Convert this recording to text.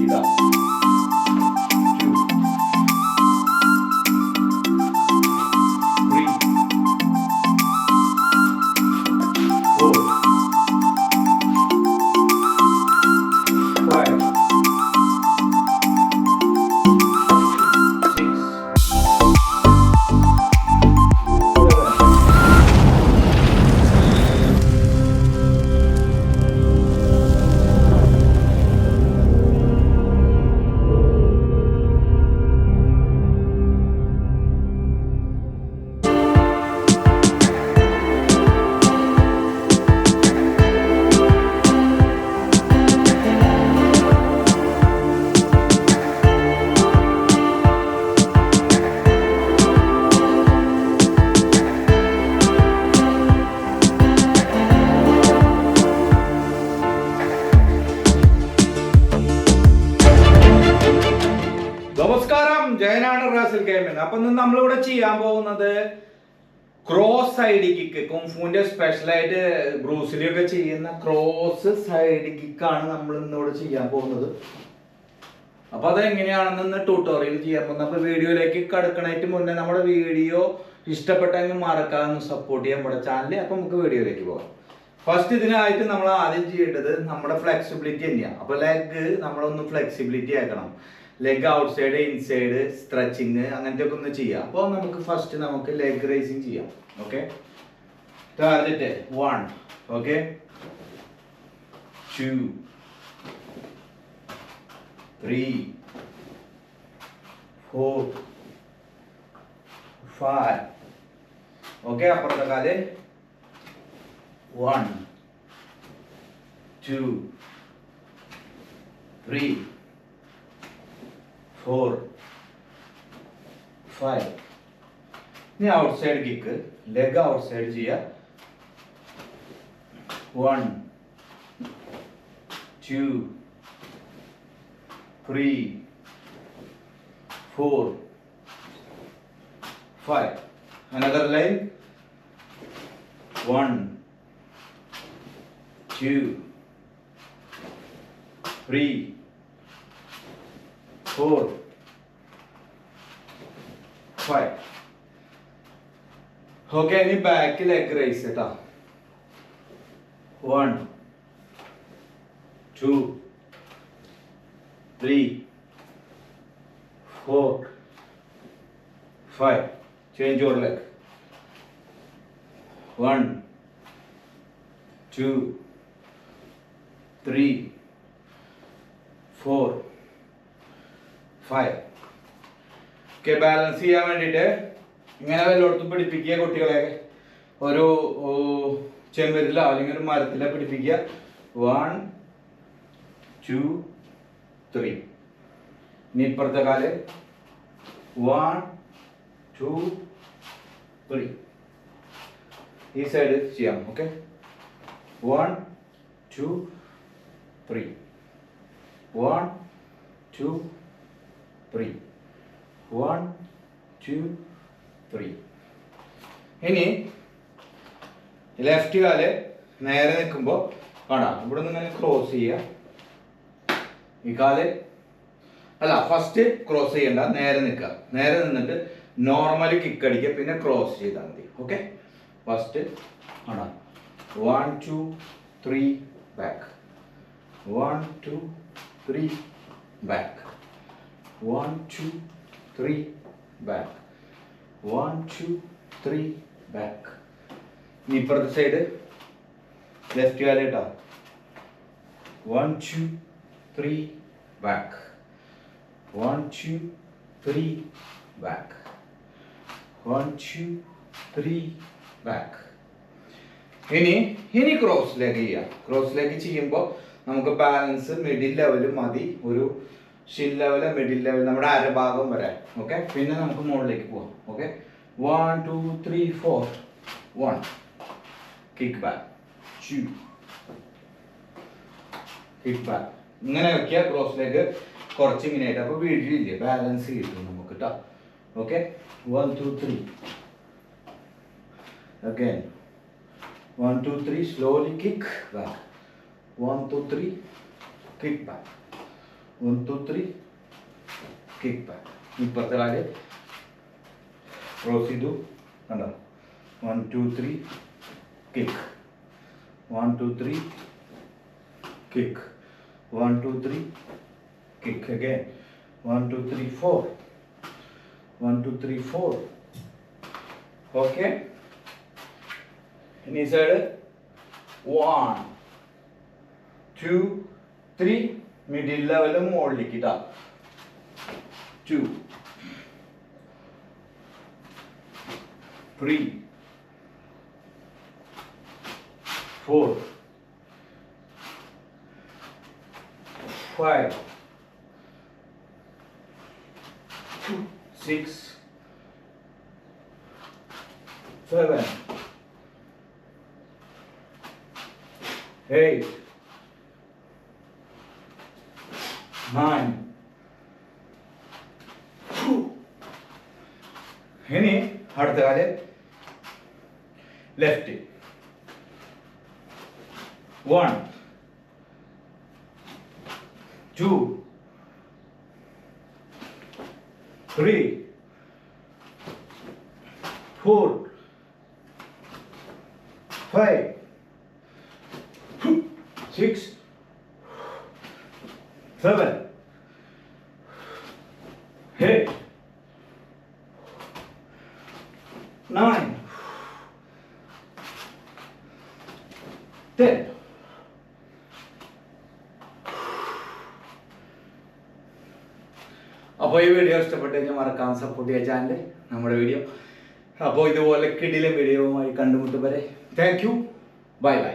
ഇതാ. 'നമസ്കാരം, ജയനാണ് റാസിൽ ഗെയിമിംഗ്'. അപ്പൊ നമ്മളിവിടെ ചെയ്യാൻ പോകുന്നത് ക്രോസ് സൈഡ് കിക്ക്. കുംഫുവിന്റെ സ്പെഷ്യലായിട്ട് ബ്രൂസിലിയൊക്കെ ചെയ്യുന്ന ക്രോസ് സൈഡ് കിക്കാണ് നമ്മൾ ഇന്നിവിടെ ചെയ്യാൻ പോകുന്നത്. അപ്പൊ അതെങ്ങനെയാണെന്ന് ട്യൂട്ടോറിയൽ ചെയ്യാൻ പോകുന്നത്. അപ്പൊ വീഡിയോയിലേക്ക് കടക്കണതിന് മുന്നേ നമ്മുടെ വീഡിയോ ഇഷ്ടപ്പെട്ടെങ്കിൽ മറക്കാതെ സപ്പോർട്ട് ചെയ്യാൻ നമ്മുടെ ചാനൽ. അപ്പൊ നമുക്ക് വീഡിയോയിലേക്ക് പോകാം. ഫസ്റ്റ് ഇതിനായിട്ട് നമ്മൾ ആദ്യം ചെയ്യേണ്ടത് നമ്മുടെ ഫ്ലെക്സിബിലിറ്റി തന്നെയാണ്. അപ്പൊ ലെഗ് നമ്മളൊന്ന് ഫ്ലെക്സിബിലിറ്റി ആക്കണം. Leg out side, inside, stretching അങ്ങനത്തെ ഒക്കെ ഒന്ന് ചെയ്യാം. അപ്പോൾ നമുക്ക് ഫസ്റ്റ് നമുക്ക് ലെഗ് റൈസിങ് ചെയ്യാം. Okay, target 1, okay, 2, 3, 4, 5. ഓക്കെ, അപ്പുറത്തെ കാല് 1, 2, 3, 4, 5. ഇനി out side kick, leg out side ചെയ്യുക. 1, 2, 3, 4, 5. Another leg. 1, 2, 3, 4, 5. ഓക്കെ, ഇനി ബാക്ക് ലെഗ് റൈസ് കേട്ടോ. 1, 2, 3, 4, 5. Change your leg. 1, 2, 3, 4, 5. Okay, balance ചെയ്യാൻ വേണ്ടിയിട്ട് ഇങ്ങനെ വല്ലയിടത്തും പിടിപ്പിക്കുക. കുട്ടികളെ ഒരു ചെമ്പരിലോ അല്ലെങ്കിൽ ഒരു മരത്തിലോ പിടിപ്പിക്കുക. 1, 2, 3. ഇനി ഇപ്പുറത്തെ കാല് 1, 2, 3. ഈ സൈഡ് ചെയ്യാം. ഓക്കെ, 1, 2, 3. 1, 2, 3. 1, 2, 3. ഇനി ലെഫ്റ്റ് കാല് നേരെ നിൽക്കുമ്പോൾ കാണാം, ഇവിടെ നിന്ന് ഇങ്ങനെ ക്രോസ് ചെയ്യുക. ഈ കാല് അല്ല, ഫസ്റ്റ് ക്രോസ് ചെയ്യണ്ട, നേരെ നിൽക്കുക. നേരെ നിന്നിട്ട് നോർമലി കിക്ക് അടിക്കുക, പിന്നെ ക്രോസ് ചെയ്താൽ മതി. ഓക്കെ, ഫസ്റ്റ് കാണാം. 1, 2, 3, ബാക്ക്. 1, 2, 3, back. 1, 2, 3, back. 1, 2, 3, back. ഇനി ഇപ്പുറത്തെ സൈഡ് ലെഫ്റ്റ് കാല് കേട്ടോ. 1, 2, 3, back. 1, 2, 3, back. 1, 2, 3, back. ഇനി ക്രോസ് ലെഗ് ചെയ്യാം. ക്രോസ് ലെഗ് ചെയ്യുമ്പോൾ നമുക്ക് ബാലൻസ് മിഡിൽ ലെവൽ മതി. ഒരു ഷിൻ ലെവൽ, മിഡിൽ ലെവൽ, നമ്മുടെ അരഭാഗം വരെ. ഓക്കെ, പിന്നെ നമുക്ക് മുകളിലേക്ക് പോകാം. Okay, 1, 2, 3, 4. 1, kick back. 2, kick back. ഇങ്ങനെ വെക്കുക. ക്രോസ് ലെഗ് കുറച്ച് ഇങ്ങനെ ആയിട്ട്. അപ്പോൾ വീട്ടിലില്ലേ, ബാലൻസ് കിട്ടും നമുക്ക് കേട്ടോ. Okay, 1, 2, 3. Again 1, 2, 3, slowly kick back. 1, 2, 3, kick back. 1 2 3 kick back. ഇപ്പുറത്തെ കാല് ക്രോസ് ചെയ്തു, കണ്ടോ? 1 2 3 kick, 1 2 3 kick, 1 2 3 kick again, 1 2 3 4, 1 2 3 4. Okay, in side 1 2 3 middle level മോളിലേക്ക് ഇട്ടാ 2 3 4 5 6 7 8 9. ഇനി അടുത്ത കാല് ലെഫ്റ്റ് 1 2 3 4 5 6 7 8 9 10. അപ്പോൾ ഈ വീഡിയോ ഇഷ്ടപ്പെട്ട് കഴിഞ്ഞാൽ മറക്കാൻ സപ്പോർട്ട് ചെയ്യുക ചാനൽ നമ്മുടെ വീഡിയോ. അപ്പോൾ ഇതുപോലെ കിടിലൻ വീഡിയോവുമായി കണ്ടുമുട്ടും വരെ താങ്ക് യു, ബൈ ബൈ.